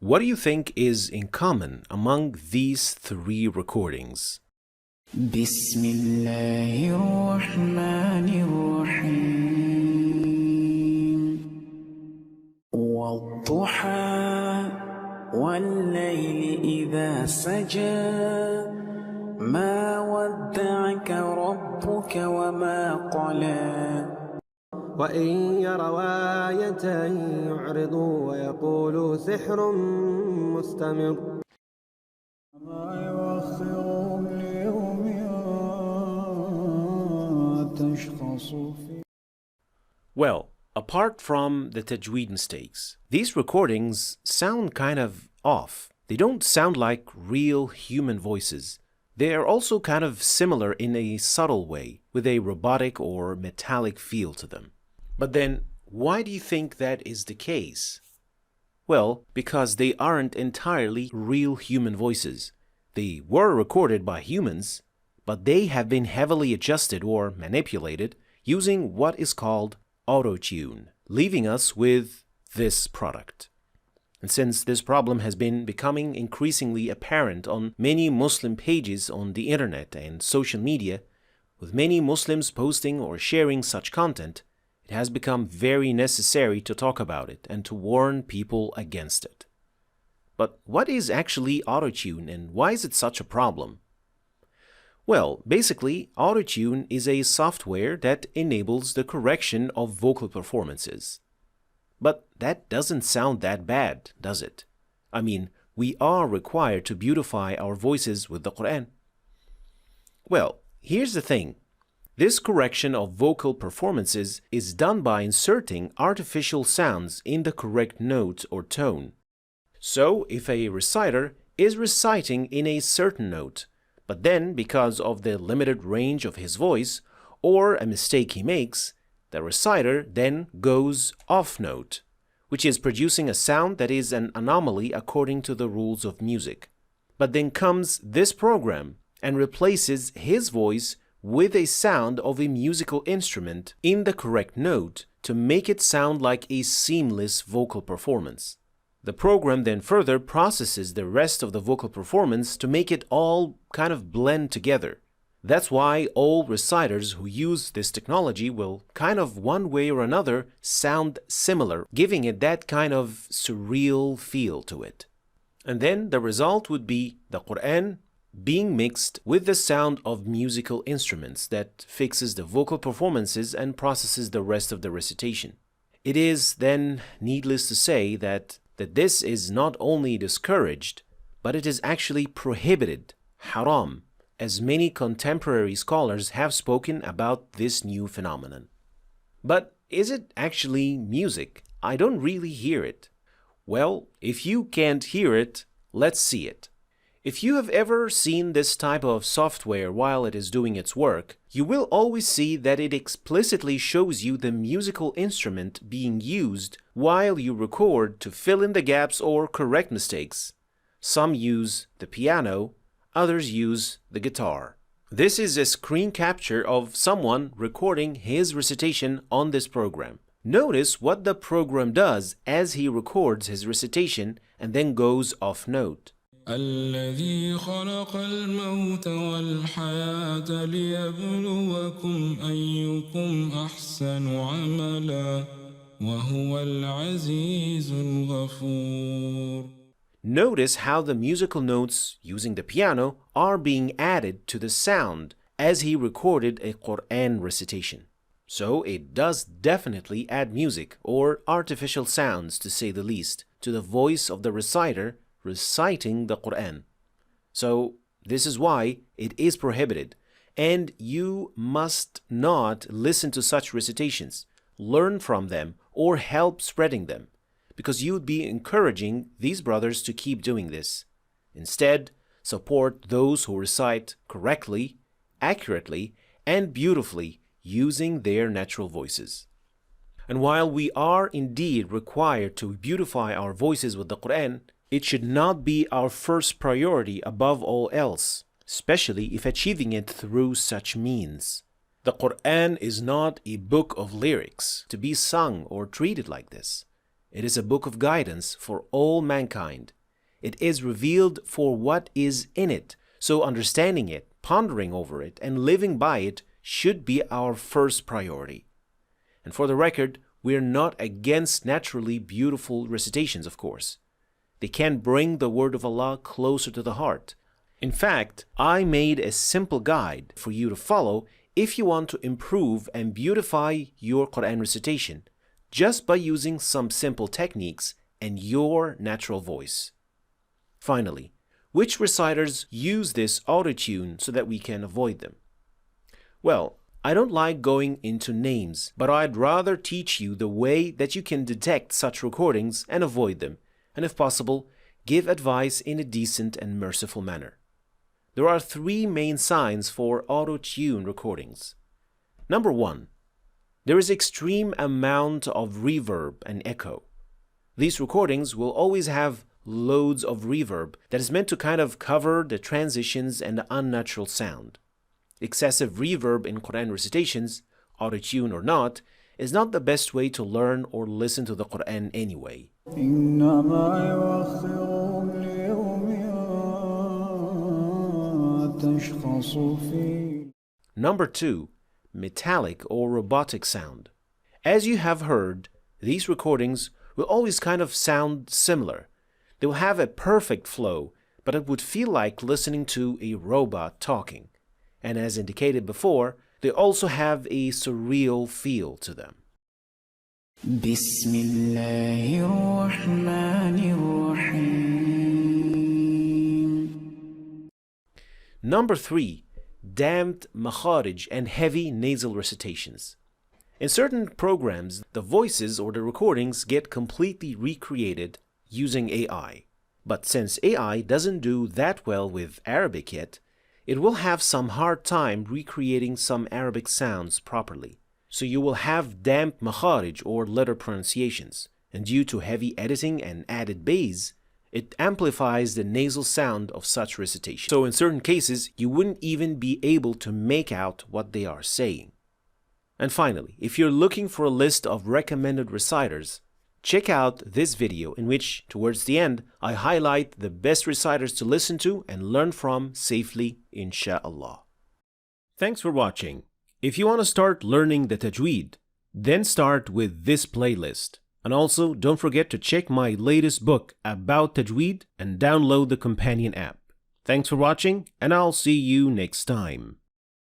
What do you think is in common among these three recordings? بسم الله الرحمن الرحيم والضحى والليل إذا سجى ما ودعك ربك وما قلى وإن يروا آية يعرضوا ويقولوا سحر مستمر ما يوخرهم ليوم تشخص فيه. Well, apart from the tajweed mistakes, these recordings sound kind of off. They don't sound like real human voices. They are also kind of similar in a subtle way, with a robotic or metallic feel to them. But then, why do you think that is the case? Well, because they aren't entirely real human voices. They were recorded by humans, but they have been heavily adjusted or manipulated using what is called autotune, leaving us with this product. And since this problem has been becoming increasingly apparent on many Muslim pages on the internet and social media, with many Muslims posting or sharing such content, it has become very necessary to talk about it and to warn people against it. But what is actually autotune and why is it such a problem? Well, basically, autotune is a software that enables the correction of vocal performances. But that doesn't sound that bad, does it? I mean, we are required to beautify our voices with the Quran. Well, here's the thing. This correction of vocal performances is done by inserting artificial sounds in the correct note or tone. So, if a reciter is reciting in a certain note, but then because of the limited range of his voice or a mistake he makes, the reciter then goes off note, which is producing a sound that is an anomaly according to the rules of music. But then comes this program and replaces his voice with a sound of a musical instrument in the correct note to make it sound like a seamless vocal performance. The program then further processes the rest of the vocal performance to make it all kind of blend together. That's why all reciters who use this technology will kind of one way or another sound similar, giving it that kind of surreal feel to it. And then the result would be the Quran being mixed with the sound of musical instruments that fixes the vocal performances and processes the rest of the recitation. It is then needless to say that this is not only discouraged, but it is actually prohibited, haram, as many contemporary scholars have spoken about this new phenomenon. But is it actually music? I don't really hear it. Well, if you can't hear it, let's see it. If you have ever seen this type of software while it is doing its work, you will always see that it explicitly shows you the musical instrument being used while you record to fill in the gaps or correct mistakes. Some use the piano, others use the guitar. This is a screen capture of someone recording his recitation on this program. Notice what the program does as he records his recitation and then goes off note. الذي خلق الموت والحياة ليبلوكم أيكم أحسن عملا وهو العزيز الغفور. Notice how the musical notes using the piano are being added to the sound as he recorded a Quran recitation. So it does definitely add music or artificial sounds, to say the least, to the voice of the reciter reciting the Quran. So this is why it is prohibited, and you must not listen to such recitations, learn from them, or help spreading them, because you would be encouraging these brothers to keep doing this. Instead, support those who recite correctly, accurately, and beautifully using their natural voices. And while we are indeed required to beautify our voices with the Quran, it should not be our first priority above all else, especially if achieving it through such means. The Quran is not a book of lyrics to be sung or treated like this. It is a book of guidance for all mankind. It is revealed for what is in it, so understanding it, pondering over it, and living by it should be our first priority. And for the record, we are not against naturally beautiful recitations, of course. They can bring the word of Allah closer to the heart. In fact, I made a simple guide for you to follow if you want to improve and beautify your Quran recitation, just by using some simple techniques and your natural voice. Finally, which reciters use this autotune so that we can avoid them? Well, I don't like going into names, but I'd rather teach you the way that you can detect such recordings and avoid them, and if possible, give advice in a decent and merciful manner. There are 3 main signs for auto-tune recordings. Number 1. There is extreme amount of reverb and echo. These recordings will always have loads of reverb that is meant to kind of cover the transitions and the unnatural sound. Excessive reverb in Quran recitations, auto-tune or not, is not the best way to learn or listen to the Quran anyway. Number 2. Metallic or robotic sound. As you have heard, these recordings will always kind of sound similar. They will have a perfect flow, but it would feel like listening to a robot talking. And as indicated before, they also have a surreal feel to them. Number 3. Damped makharij and heavy nasal recitations. In certain programs, the voices or the recordings get completely recreated using AI. But since AI doesn't do that well with Arabic yet, it will have some hard time recreating some Arabic sounds properly. So you will have damped makharij or letter pronunciations, and due to heavy editing and added bass, it amplifies the nasal sound of such recitation. So in certain cases, you wouldn't even be able to make out what they are saying. And finally, if you're looking for a list of recommended reciters, check out this video in which, towards the end, I highlight the best reciters to listen to and learn from safely, insha'Allah. Thanks for watching. If you want to start learning the tajweed, then start with this playlist. And also, don't forget to check my latest book about tajweed and download the companion app. Thanks for watching, and I'll see you next time.